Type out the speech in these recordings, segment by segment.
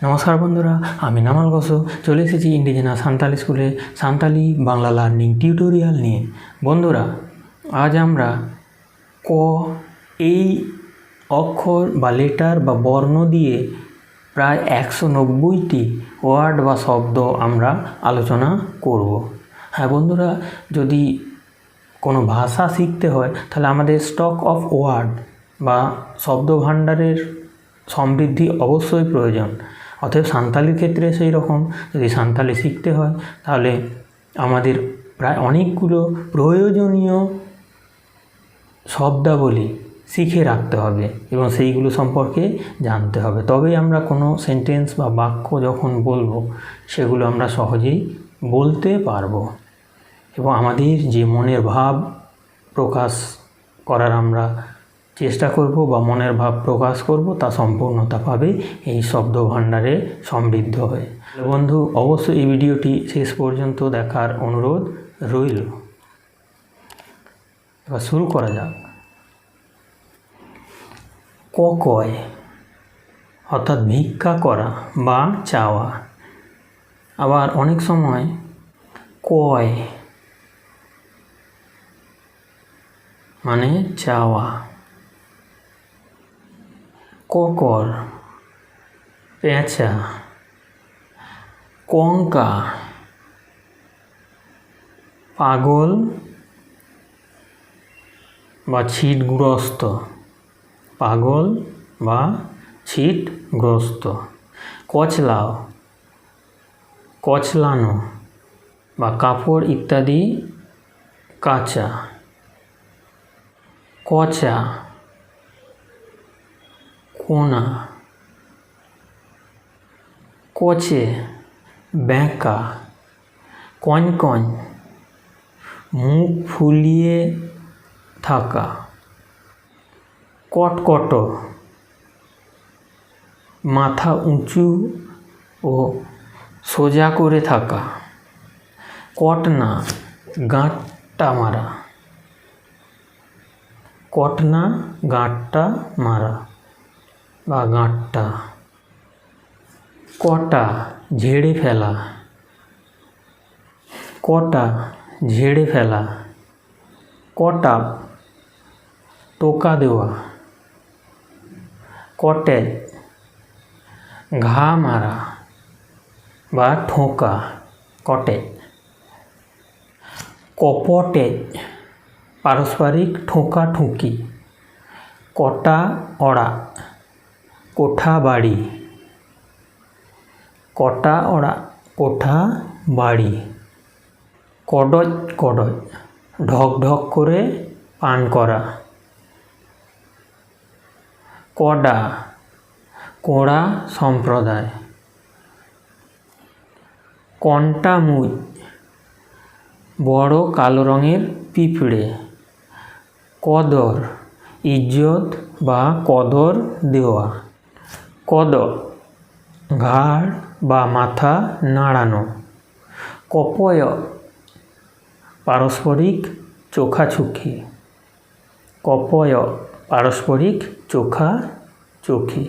নমস্কার বন্ধুরা, আমি নামাল ঘোষ চলে এসেছি ইন্ডিজেনাস সান্তালি স্কুলে সান্তালি বাংলা লার্নিং টিউটোরিয়াল নিয়ে। বন্ধুরা, আজ আমরা ক এই অক্ষর বা লেটার বা বর্ণ দিয়ে প্রায় 190টি ওয়ার্ড বা শব্দ আমরা আলোচনা করব। হ্যাঁ বন্ধুরা, যদি কোনো ভাষা শিখতে হয় তাহলে আমাদের স্টক অফ ওয়ার্ড বা শব্দ ভাণ্ডারের সমৃদ্ধি অবশ্যই প্রয়োজন। অতএব সান্তালির ক্ষেত্রে সেই রকম, যদি সান্তালি শিখতে হয় তাহলে আমাদের প্রায় অনেকগুলো প্রয়োজনীয় শব্দাবলী শিখে রাখতে হবে এবং সেইগুলো সম্পর্কে জানতে হবে। তবেই আমরা কোনো সেন্টেন্স বা বাক্য যখন বলবো সেগুলো আমরা সহজেই বলতে পারবো এবং আমাদের যে মনের ভাব প্রকাশ করার আমরা চেষ্টা করব বা মনের ভাব প্রকাশ করব তা সম্পূর্ণতা পাবে এই শব্দ ভাণ্ডারে সমৃদ্ধ হয়ে। বন্ধু, অবশ্যই এই ভিডিওটি শেষ পর্যন্ত দেখার অনুরোধ রইল। এবার শুরু করা যাক। কয় অর্থাৎ ভিক্ষা করা বা চাওয়া। আবার অনেক সময় কয় মানে চাওয়া। ককর পেঁচা। কঙ্কা পাগল বা ছিটগ্রস্ত। পাগল বা ছিটগ্রস্ত। কচলাও কচলানো বা কাপড় ইত্যাদি কাচা। কচা কোনা। কচে ব্যাঁকা। কনকন মুখ ফুলিয়ে থাকা। কটকট মাথা উঁচু ও সোজা করে থাকা। কটনা গাঁটটা মারা। কটনা গাঁটটা মারা বা গাঁটটা। কটা ঝেড়ে ফেলা। কটা ঝেড়ে ফেলা। কটা টোকা দেওয়া। কটে ঘা মারা বা ঠোকা। কটে। কপটে পারস্পরিক ঠোকাঠুকি। কটা অড়া কোঠা বাড়ি। কটা অড়া কোঠা বাড়ি। কডজ কডজ ঢক ঢক করে পান করা। কডা কোড়া সম্প্রদায়। কন্টামুই বড় কালো রঙের পিঁপড়ে। কদর ইজ্জত বা কদর দেওয়া। কদ ঘাড় বা মাথা নাড়ানো। কপয় পারস্পরিক চোখাচোখি। কপয় পারস্পরিক চোখাচোখি।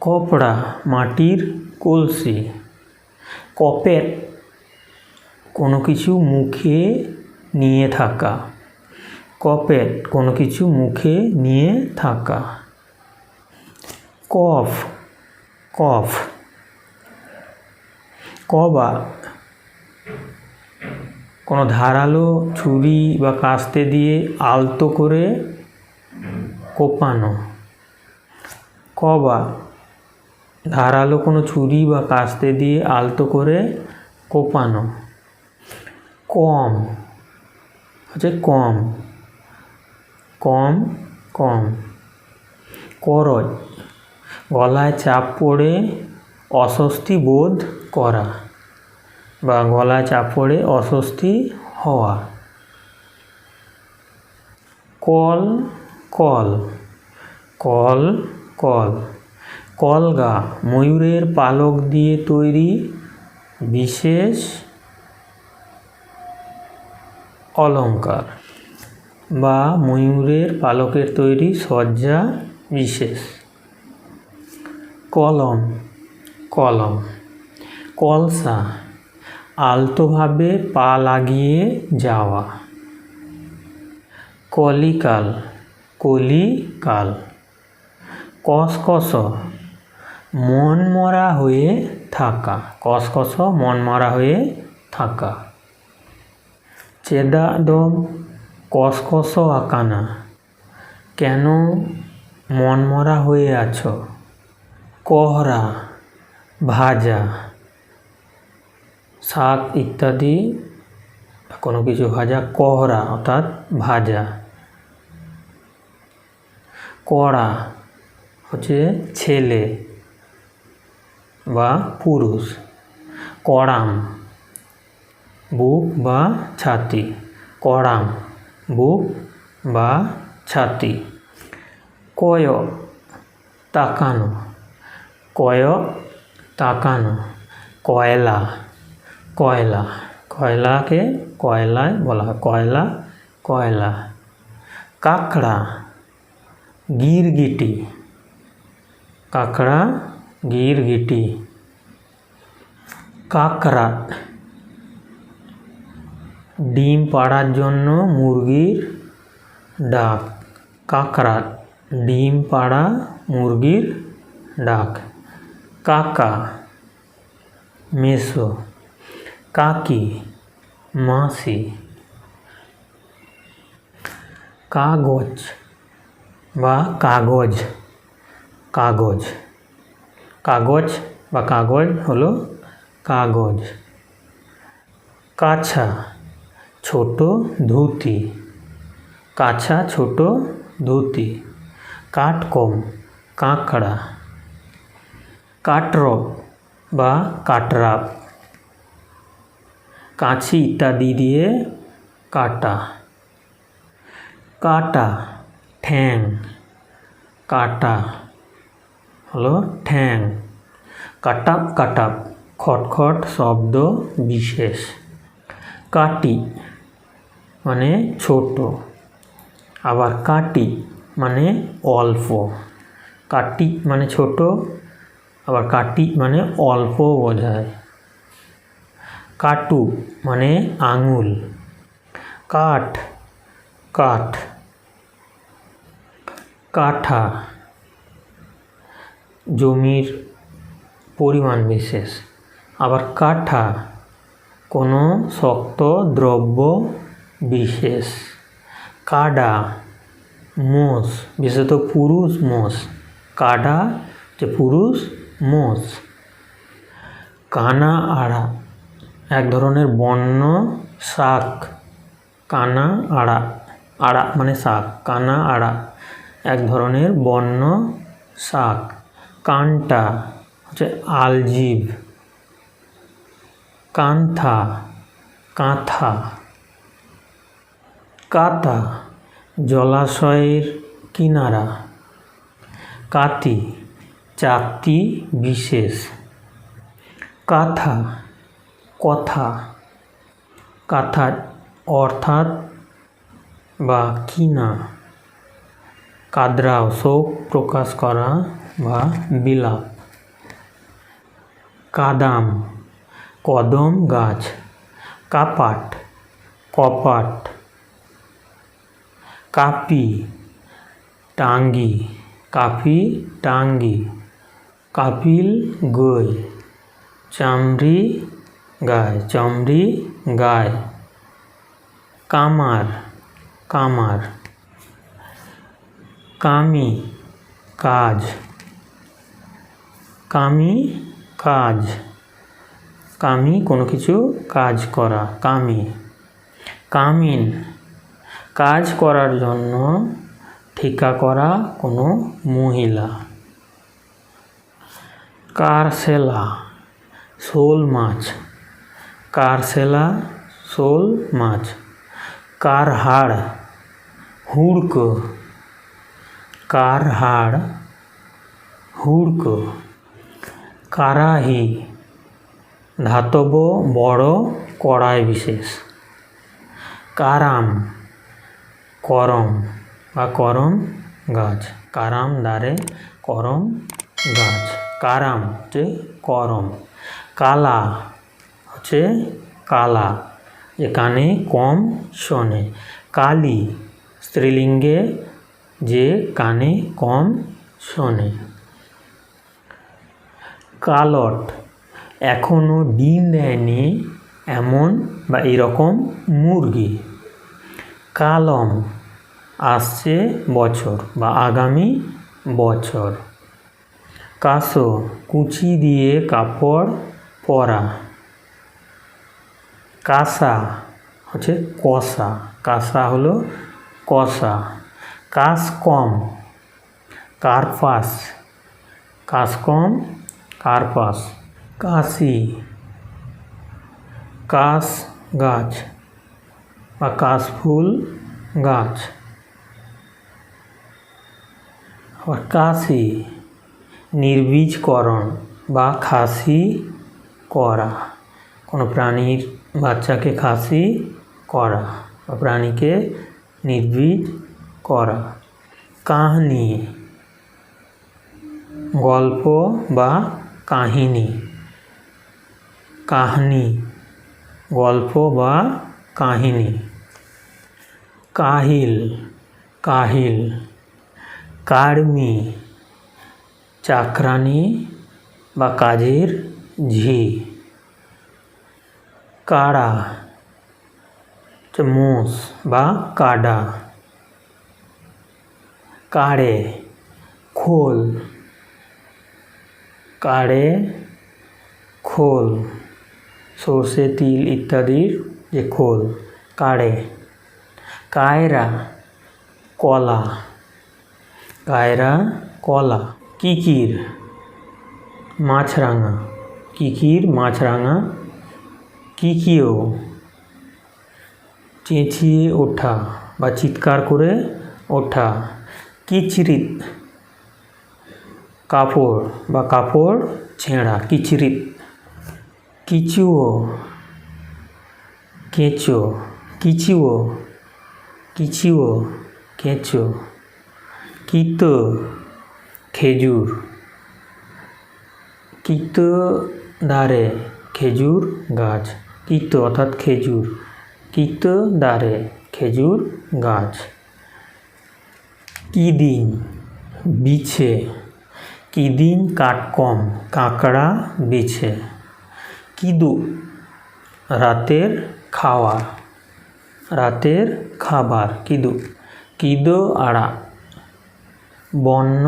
কপড়া মাটির কলসি। কপেট কোনো কিছু মুখে নিয়ে থাকা। কপেট কোনো কিছু মুখে নিয়ে থাকা। কফ কফ। কবা কোনো ধারালো ছুরি বা কাস্তে দিয়ে আলতো করে কোপানো। কবা ধারালো কোনো ছুরি বা কাস্তে দিয়ে আলতো করে কোপানো। কম হচ্ছে কম। কম কম। করজ গলায় চাপ পড়ে অস্বস্তি বোধ করা বা গলায় চাপ পড়ে অস্বস্তি হওয়া। কল কল। কল কল। কলগা ময়ূরের পালক দিয়ে তৈরি বিশেষ অলঙ্কার বা ময়ূরের পালকের তৈরি সজ্জা বিশেষ। কলম কলম। কলসা, আলতোভাবে পা লাগিয়ে যাওয়া। কলিকাল, কলিকাল। কসকস, মনমরা হয়ে থাকা। কসকস, মনমরা হয়ে থাকা। চেদাদম কসকস আকানা, কেন মনমরা হয়ে আছো। কোহরা, ভাজা। শাক ইত্যাদি কোনো কিছু ভাজা, কোহরা অর্থাৎ ভাজা। কড়া হচ্ছে ছেলে বা পুরুষ। কড়াম, বুক বা ছাতি। কড়াম, বুক বা ছাতি। কয়, তাকানো। কয়, তাকানো। কয়লা, কয়লা। কয়লাকে কয়লায় বলা হয়, কয়লা, কয়লা। কাঁকড়া, গিরগিটি। কাঁকড়া, গিরগিটি। কাকড়া, ডিম পাড়ার জন্য মুরগির ডাক। কাকড়া, ডিম পাড়া মুরগির ডাক। কাকা, মেসো। কাকি, মাসি। কাগজ বা কাগজ, কাগজ। কাগজ বা কাগজ হলো কাগজ। কাছা, ছোট ধুতি। কাছা, ছোট ধুতি। কাঠকম, কাঁকড়া। কাটরব বা কাটরাব, কাঁচি ইত্যাদি দিয়ে কাটা। কাটা, ঠ্যাং। কাটা হলো ঠ্যাং। কাটাপ কাটাপ, খটখট শব্দ বিশেষ। কাটি মানে ছোট, আবার কাটি মানে অল্প। কাটি মানে ছোট, আবার কাটি মানে অল্প বোঝায়। কাটু মানে আঙুল। কাঠ, কাঠ। কাঠা, জমির পরিমাণ বিশেষ। আবার কাঠা, কোনো শক্ত দ্রব্য বিশেষ। কাডা, মোষ, বিশেষত পুরুষ মোষ। কাডা যে পুরুষ মোষ। কানা আড়া, এক ধরনের বন্য শাক। কানা আড়া, আড়া মানে শাক। কানা আড়া এক ধরনের বন্য শাক। কান্টা হচ্ছে আলজিভ। কান্থা, কাঁথা। কাতা, জলাশয়ের কিনারা। কাতি, চাকতি বিশেষ। কাথা, কথা। কাথা অর্থাৎ বা কিনা। কাদরাও, শোক প্রকাশ করা বা বিলাপ। কাদাম, কদম গাছ। কাপাট, কপাট। কাপি, টাঙ্গি। কাপি, টাঙ্গি। কাপিল গই, চামড়ি গায়। চামড়ি গায়। কামার, কামার। কামি, কাজ। কামি, কাজ। কামি কোনো কিছু কাজ করা, কামি। কামিন, কাজ করার জন্য ঠিকা করা কোনো মহিলা। কারসেলা, শোল মাছ। কারসেলা, শোল মাছ। কারহাড়, হুড়কো। কারহাড়, হুড়কো। কারাহি, ধাতব বড় কড়াই বিশেষ। কারাম, করম বা করম গাছ। কারাম দ্বারে করম গাছ। কারাম হচ্ছে করম, কালা হচ্ছে কালা, যে কানে কম শোনে, কালী স্ত্রীলিঙ্গে, যে কানে কম শোনে, কালট এখনও ডিম দেয়নি এমন বা এরকম মুরগি, কালম আসছে বছর বা আগামী বছর, কাসো কুচি দিয়ে কাপড় পরা, কাঁসা হচ্ছে কষা, কাঁসা হলো কষা, কাশকম কার্পাস, কাশকম কার্পাস, কাশি কাশ গাছ বা কাশফুল গাছ, আবার কাশি নির্বীজকরণ বা খাসি করা, কোনো প্রাণীর বাচ্চাকে খাসি করা বা প্রাণীকে নির্বীজ করা, কাহিনী গল্প বা কাহিনী, কাহিনী গল্প বা কাহিনী, কাহিল কাহিল, কার্মি চাকরানি বা কাজের ঝি, কাড়া মোষ বা কাডা, কাড়ে খোল, কাড়ে খোল সর্ষে তিল ইত্যাদির যে খোল, কাড়ে, কায়রা কলা, কায়রা কলা, কিকির মাছরাঙা, কিকির মাছরাঙা, কিকিও চেঁচিয়ে ওঠা বা চিৎকার করে ওঠা, কিচরিত কাপড় বা কাপড় ছেঁড়া, কিচরিত, কিচুয়ো কেঁচো, কিচুয়ো কিচুয়ো কেঁচো, কিত খেজুর, কিত দ্বারে খেজুর গাছ, কিত অর্থাৎ খেজুর, কিত দ্বারে খেজুর গাছ, কিদিন বিছে, কিদিন কাঠকম কাঁকড়া বিছে, কিদু রাতের খাওয়া, রাতের খাবার, কিদু, কিদো আড়া বন্য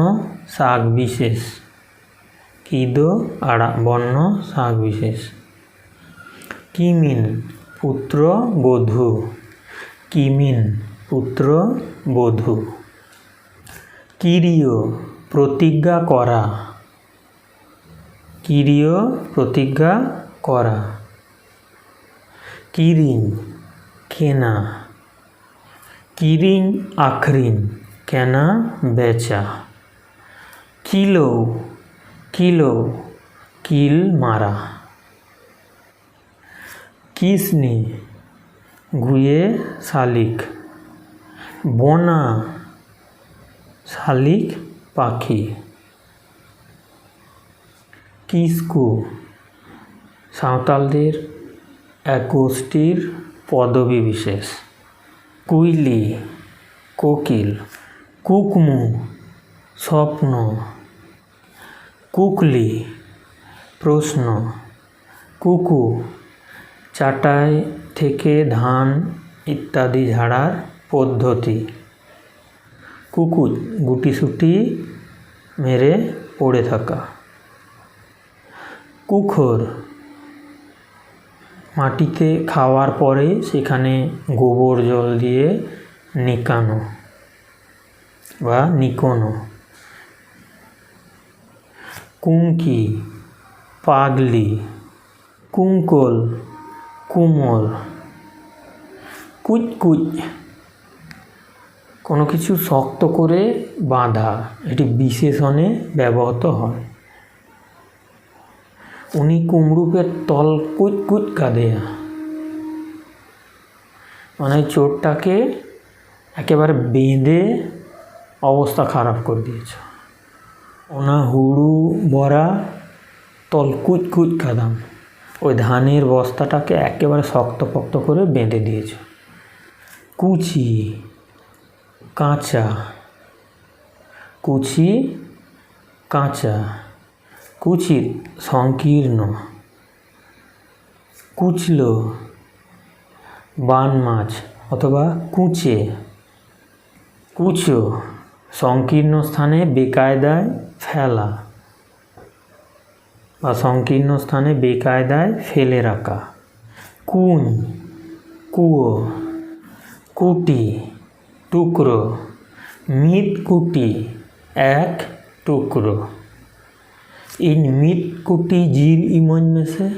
শাক বিশেষ, কিদো আড়া বন্য শাক বিশেষ, কিমিন পুত্র বধূ, কিমিন পুত্র বধূ, কিরিয় প্রতিজ্ঞা করা, কিরিয় প্রতিজ্ঞা করা, কিরিং কেনা, কিরিং আখরিন কেনা বেচা, কিলো কিলো কিল মারা, কিসনি ঘুয়ে শালিক, বনা শালিক পাখি, কিসকু সাঁওতালদের এক গোষ্ঠীর পদবী বিশেষ, কুইলি কোকিল, কুকমু স্বপ্ন, কুকলি প্রশ্ন, কুকু চাটাই থেকে ধান ইত্যাদি ঝাড়ার পদ্ধতি, কুকুর গুটিসুটি মেরে পড়ে থাকা, কুখর মাটিতে খাওয়ার পরে সেখানে গোবর জল দিয়ে নিকানো বা নিকোনো, কুঙ্কি পাগলি, কুঙ্কল কুমল, কুচকুচ কোনো কিছু শক্ত করে বাঁধা, এটি বিশেষণে ব্যবহৃত হয়, উনি কুমড়ুকে তল কুচকুচ কাঁদেয়া, মানে চোরটাকে একেবারে বেঁধে অবস্থা খারাপ করে দিয়েছে। ওনা হুড়ু বরা তল কুচ কুচ কাদাম, ওই ধানের বস্তাটাকে একেবারে শক্তপোক্ত করে বেঁধে দিয়েছ। কুচি কাঁচা, কুচি কাঁচা, কুচিত সংকীর্ণ। কুচলো বান মাছ অথবা কুচে। কুচো সংকীর্ণ স্থানে বেকায়দায় ফেলা বা সংকীর্ণ স্থানে বেকায়দায় ফেলে রাখা। কুন কুয়ো, কুটি টুকরো, মিট কুটি এক টুকরো। ইন মিট কুটি জির ইমন মেসে,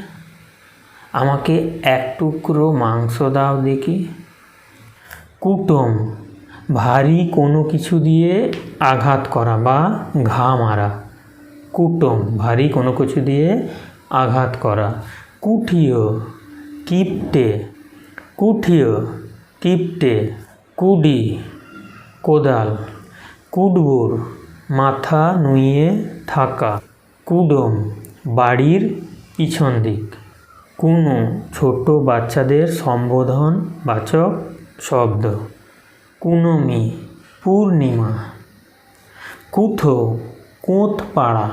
আমাকে এক টুকরো মাংস দাও দেখি। কুটুম ভারী কোনো কিছু দিয়ে আঘাত করা বা ঘা মারা। কুটুম ভারী কোনো কিছু দিয়ে আঘাত করা। কুঠিও কিপটে, কুঠিও কিপটে। কুডি কোদাল, কুডবুর মাথা নুইয়ে থাকা। কুডম বাড়ির পিছন দিক। কুনু ছোট বাচ্চাদের সম্বোধন বাচক শব্দ। কুনমি পূর্ণিমা। কুথো কোঁত পাড়া।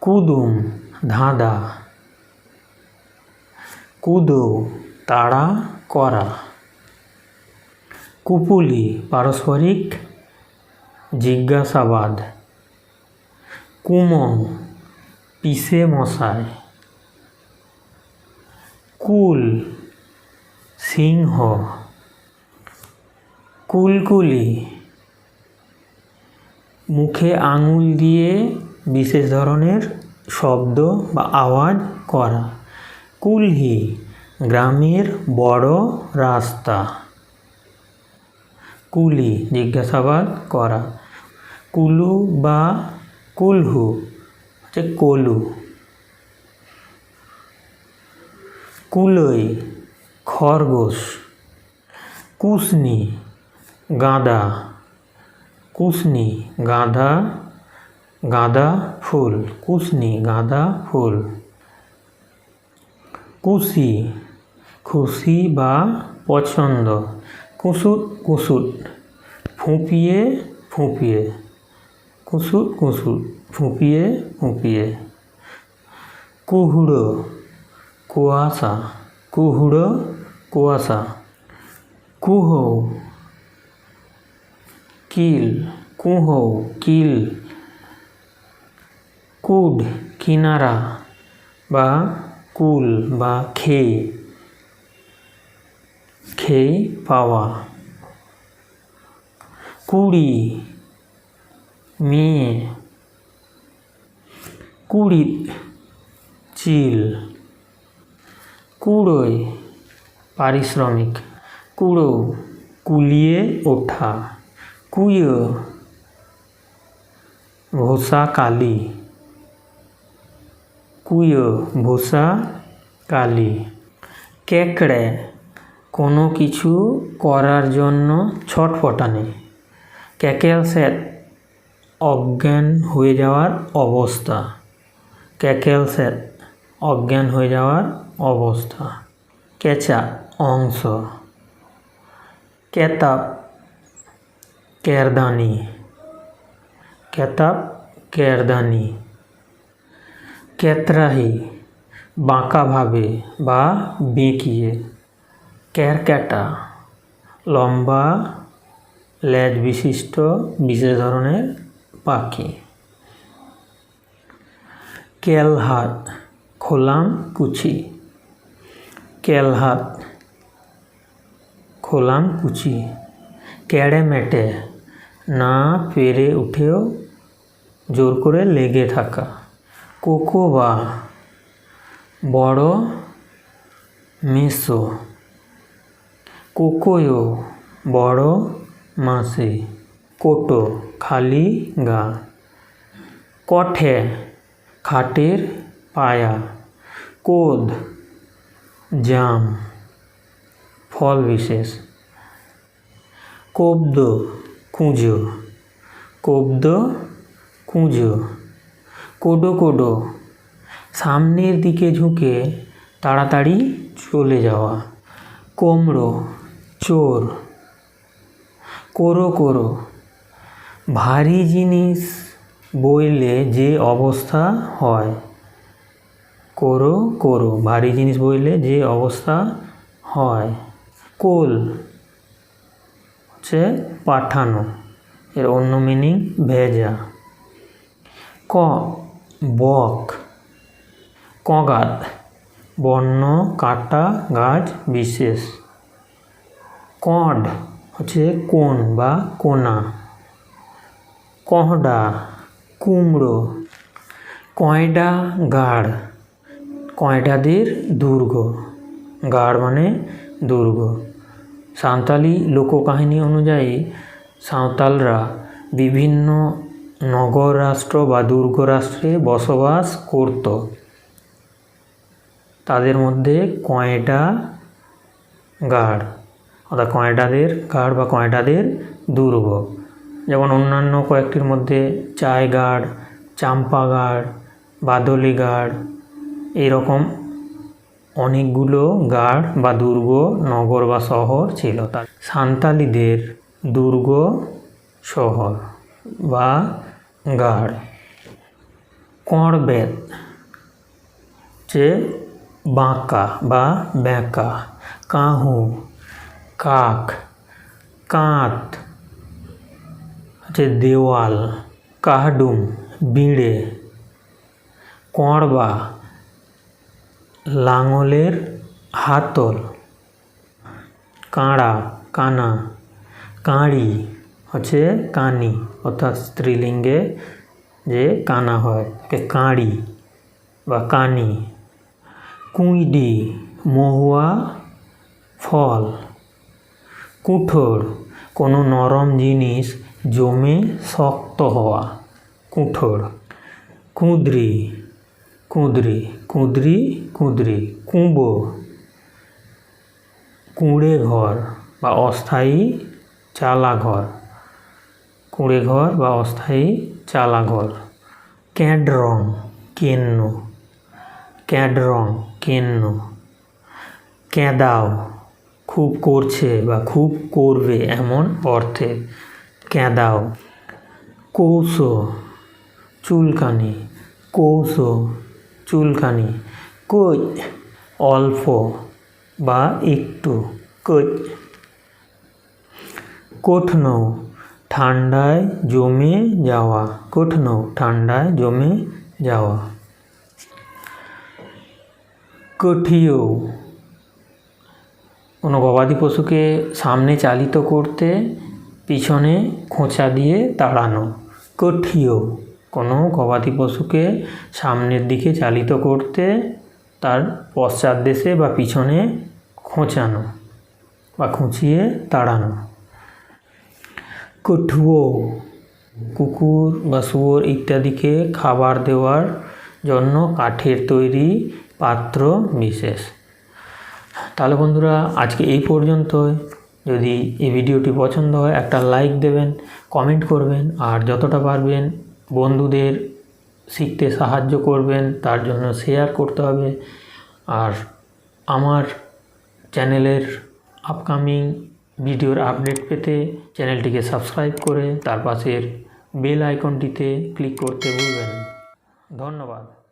কুদুম ধাঁধা। কুদো তাড়া করা। কুপুলি পারস্পরিক জিজ্ঞাসাবাদ। কুমং পিসে মশাই। কুল সিংহ। কুলকুলি মুখে আঙুল দিয়ে বিশেষ ধরনের শব্দ বা আওয়াজ করা। কুলহি গ্রামের বড় রাস্তা। কুলি জিজ্ঞাসাবাদ করা। কুলু বা কুলহু হচ্ছে কলু। কুলই খরগোশ। কুশনি গাঁদা। কুশনি গাঁদা, গাঁদা ফুল। কুশনি গাঁদা ফুল। কুশি খুশি বা পছন্দ। কুসুট কুসুট ফুঁপিয়ে ফুঁপিয়ে। কুসুট কুসুট ফুঁপিয়ে ফুঁপিয়ে। কুহুড়ো কুয়াশা। কুহুড়ো কুয়াশা। কুহো কিল। কুহো কিল। কুড কিনারা বা কুল বা খেই, খেই পাওয়া। কুড়ি মেয়ে। কুড়িত চিল। কুড়োই পারিশ্রমিক। কুড়ো কুলিয়ে ওঠা। কুয়ো ভোসা কালি। কুয়ো ভোসা কালি। কেকড়ে কোনো কিছু করার জন্য ছটফটানি। ক্যাকেলসেট অজ্ঞান হয়ে যাওয়ার অবস্থা। ক্যাকেলসেট অজ্ঞান হয়ে যাওয়ার অবস্থা। কেঁচা অংশ। কেতাব কেরদানি। কেতাব কেরদানি। কেতরাহি বাঁকাভাবে বা বেঁকিয়ে। ক্যারক্যাটা লম্বা লেজ বিশিষ্ট বিশেষ ধরনের পাখি। কেলহাত খোলাম কুচি। কেলহাত খোলাম কুচি। ক্যাড়েমেটে না পেরে উঠেও জোর করে লেগে থাকা। কোকোবা বড় মেসো। কোকোয়ো বড় মাসি। কোটো খালি গা। কঠে খাটের পায়া। কোদ জাম ফল বিশেষ। কোব্দ কুঁজো। কব্দ কুঁজো। কোডো কোডো, সামনের দিকে ঝুঁকে তাড়াতাড়ি চলে যাওয়া। কোমড়ো, চোর। কোরো কোরো, ভারী জিনিস বইলে যে অবস্থা হয়। কোরো কোরো, ভারী জিনিস বইলে যে অবস্থা হয়। কোল হচ্ছে পাঠানো, এর অন্য মিনিং ভেজা। ক, বক। কগাত, বন্য কাটা গাছ বিশেষ। কড হচ্ছে কোন বা কোনা। কহডা, কুমড়ো। কয়ডা গাড়, কয়ডাদের দুর্গ। গাড় মানে দুর্গ। সাঁওতালি লোককাহিনী অনুযায়ী সাঁওতালরা বিভিন্ন নগর রাষ্ট্র বা দুর্গ রাষ্ট্রে বসবাস করত। তাদের মধ্যে কয়ডা গাড় অর্থাৎ কয়ডাদের গাড় বা কয়ডাদের দুর্গ, যেমন অন্যান্য কয়েকটির মধ্যে চায়গাড়, চাম্পাগাড়, বাদলিগাড়, এইরকম অনেকগুলো গাড় বা দুর্গ নগর বা শহর ছিল। তার সাঁওতালিদের দুর্গ শহর বা গাড়। কড়বেত যে বাঁকা বা বেঁকা। কাহু, কাক। কাঁত হচ্ছে দেওয়াল। কাহডুম, বিঁড়ে। কড়বা, লাঙলের হাতল। কাঁড়া, কানা। কাঁড়ি হচ্ছে কানি, অর্থাৎ স্ত্রীলিঙ্গে যে কানা হয় তাকে কাঁড়ি বা কানি। কুঁইডি, মহুয়া ফল। কুঠোর, কোনো নরম জিনিস জমে শক্ত হওয়া, কুঠোর। কুঁদরি, কুঁদরি, কুঁদরি, কুঁদরি। কুঁবো, কুঁড়ে ঘর বা অস্থায়ী চালাঘর। কুঁড়ে ঘর বা অস্থায়ী চালাঘর। ক্যাডরং, কেন্ন। ক্যাডরং, কেন্ন। ক্যাদাও, খুব করছে বা খুব করবে এমন অর্থে, ক্যাদাও। কৌশো, চুলকানি। কৌশো, চুলকানি। কই, অল্প বা একটু, কই। কোঠনো, ঠান্ডায় জমে যাওয়া। কোঠনো, ঠান্ডায় জমে যাওয়া। কঠিও, কোনো গবাদি পশুকে সামনে চালিত করতে পিছনে খোঁচা দিয়ে তাড়ানো। কঠিও, কোনো গবাদি পশুকে সামনের দিকে চালিত করতে তার পশ্চাৎ দেশে বা পিছনে খোঁচানো বা খুঁচিয়ে তাড়ানো। কঠুয়ো, কুকুর বা শুয়োর ইত্যাদিকে খাবার দেওয়ার জন্য কাঠের তৈরি পাত্র বিশেষ। তাহলে বন্ধুরা আজকে এই পর্যন্তই। যদি এই ভিডিওটি পছন্দ হয় একটা লাইক দেবেন, কমেন্ট করবেন, আর যতটা পারবেন বন্ধুদের শিখতে সাহায্য করবেন, তার জন্য শেয়ার করতে হবে। আর আমার চ্যানেলের আপকামিং ভিডিওর আপডেট পেতে চ্যানেলটিকে সাবস্ক্রাইব করে তার পাশের বেল আইকনটিতে ক্লিক করতে ভুলবেন না। ধন্যবাদ।